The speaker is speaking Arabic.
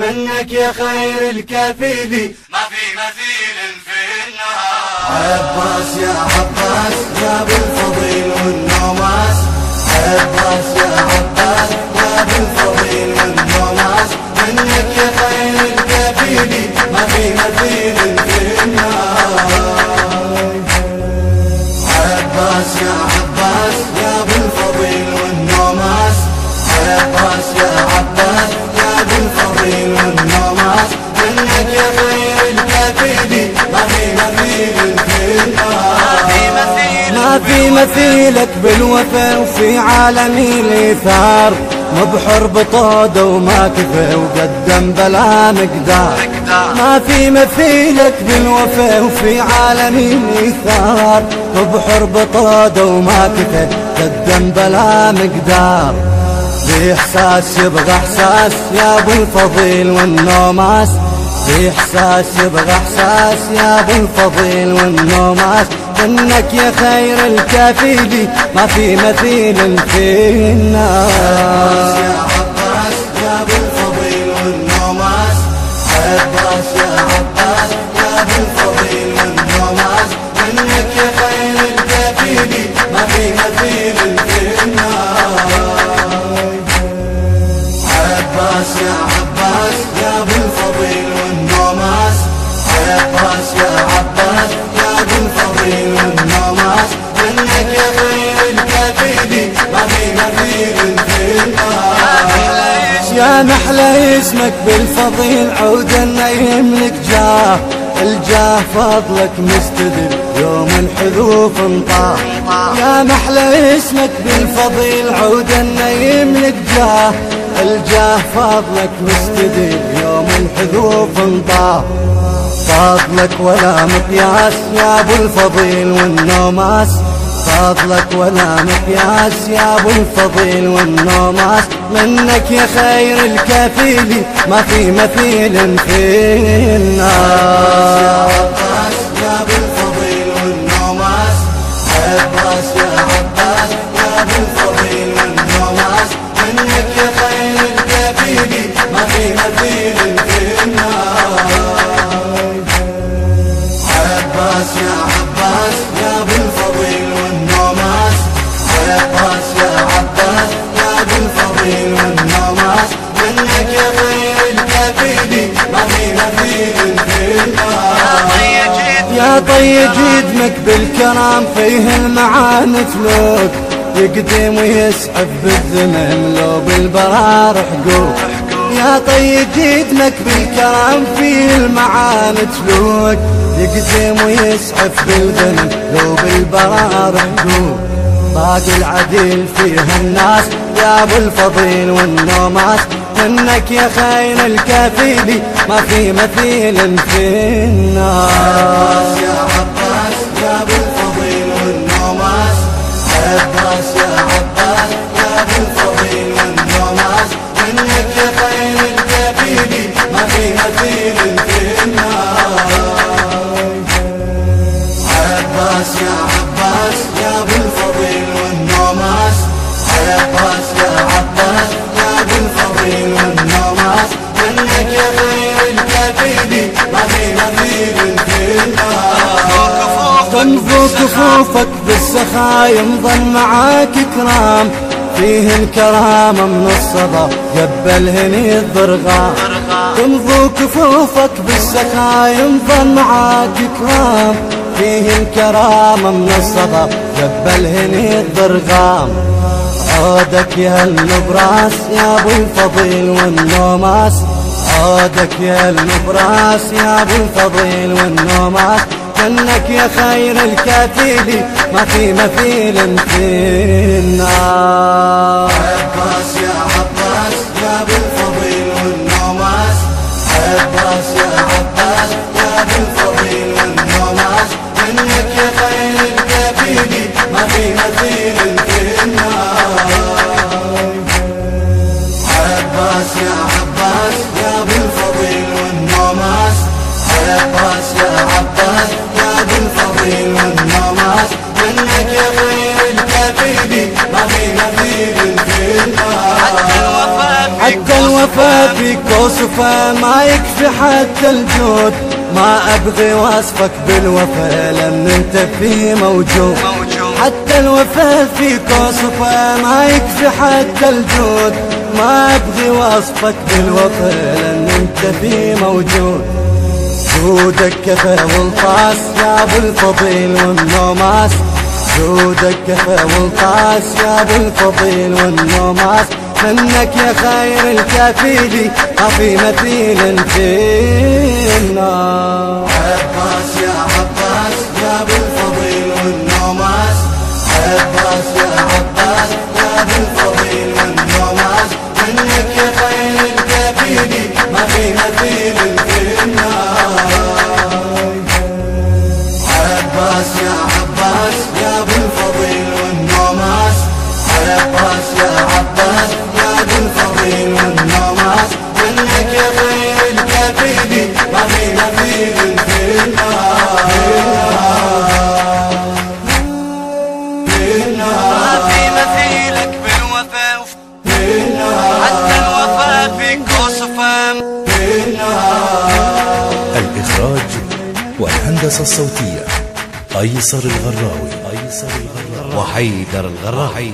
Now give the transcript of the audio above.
منك يا خير الكفيل ما في مثيل في النهار. عباس يا عباس يا بالفضيل والنوماس، عباس يا عباس يا بالفضيل والنوماس، منك يا خير الكفيل ما في مثيل في النهار. عباس يا عباس يا بالفضيل والنوماس، عباس يا عباس يا بالفضيل والنوماس، منك يا خير الكفيل ما في مثيل في النهار. ما في مثيلك بالوفا وفي عالم الإيثار، مبحر بطوده وما كفى وقدم بلا مقدار. ما في مثيلك بالوفا وفي عالم الإيثار، مبحر بطوده وما كفى قدم بلا مقدار. بإحساس يبغى إحساس يا أبو الفضيل والنوماس، بإحساس يبغى إحساس يا أبو الفضيل والنوماس، منك يا خير الكفيل ما في مثيل في الناس. يا عباس يا أبو الفضيل والنوماس، عباس يا عباس يا أبو الفضيل والنوماس، منك يا خير الكفيل ما في مثيل في الناس. عباس يا عباس يا أبو الفضيل والنوماس، عباس يا عباس يا أبو الفضيل والنوماس، منك يا خير الكفيل ما في مثيل في الناس. يا محلى اسمك بالفضيل عودا يملك جاه، الجاه فضلك مستدل يوم الحذوف انطاه. يا محلى اسمك بالفضيل عودا يملك جاه، الجاه فضلك مستدل يوم الحذوف انطاه. فضلك ولا مقياس يا ابو الفضيل والنوماس، فضلك ولا مقياس يا ابو الفضيل والنوماس، منك يا خير الكفيل ما في مثيل في الناس. عباس يا ابو الفضيل والنوماس، عباس يا عباس يا ابو الفضيل والنوماس، منك يا خير الكفيل ما في مثيل في الناس. عباس يا عباس يا بالفضيل والنوماس، عباس يا عباس يا بالفضيل والنوماس، منك يا خير الكفيل ما في مثيل في الناس. يا طي جدمك بالكرام فيه المعاني تلوك، يقدم ويسعف بالذمم لو بالبرار حقوق. يا طي جدمك بالكرام فيه المعاني تلوك، يقدم ويسعف بالذنب لو بالبرار حقوق. باقي العدل فيها الناس يا ابو الفضيل والنوماس، منك يا خير الكفيل ما في مثيل في الناس. عباس يا عباس يا ابو الفضيل والنوماس، عباس يا عباس يا ابو الفضيل والنوماس، منك يا خير الكفيل ما في مثيل في الناس. عباس يا عباس يا ابو الفضيل والنوماس، عباس يا عباس يا ابو الفضيل والنوماس، منك يا خير الكفيل ما في مثيل في الناس. تنفو كفوفك بالسخاء يمضن معاك كرام، فيه الكرامة من الصبا قبلهن الضرغام. تنفو كفوفك بالسخاء يمضن معاك كرام، فيه الكرامة من الصبا قبلهن الضرغام. عودك يا النبراس يا ابو الفضيل والنوماس، عودك يا النبراس يا ابو الفضيل والنوماس، منك يا خير الكفيل ما في مثيل في الناس. عباس يا عباس يا ابو الفضيل والنوماس، عباس يا عباس يا ابو الفضيل والنوماس، منك يا خير الكفيل ما في مثيل في الناس. عباس يا عباس يا ابو الفضيل والنوماس، عباس يا عباس يا ابو الفضيل والنوماس، منك يا خير الكفيل ما في مثيل في الناس. حتى الوفاء فيك اوصفه ما يكفي حتى الجود، ما ابغي وصفك بالوفا لان انت فيه موجود. حتى الوفا فيك اوصفه ما يكفي حتى الجود، ما ابغي وصفك بالوفا لان انت فيه موجود. جودك كفى والطاس يا ابو الفضيل والنوماس، جودك كفى والطاس يا ابو الفضيل والنوماس، منك يا خير الكفيل ما في مثيل في النار. عباس يا عباس يا ابو الفضيل والنوماس، عباس يا عباس يا ابو الفضيل والنوماس، منك يا خير الكفيل ما في مثيل في النار. عباس يا عباس يا ابو الفضيل والنوماس، عباس يا عباس يا ابو الفضيل والنوماس، منك يا خير الكفيل ما في مثيل في النار. ما في مثيلك بالوفا، حتى الوفا فيك وصفا. الإخراج والهندسة الصوتية أيسر الغراوي وحيدر الغراوي.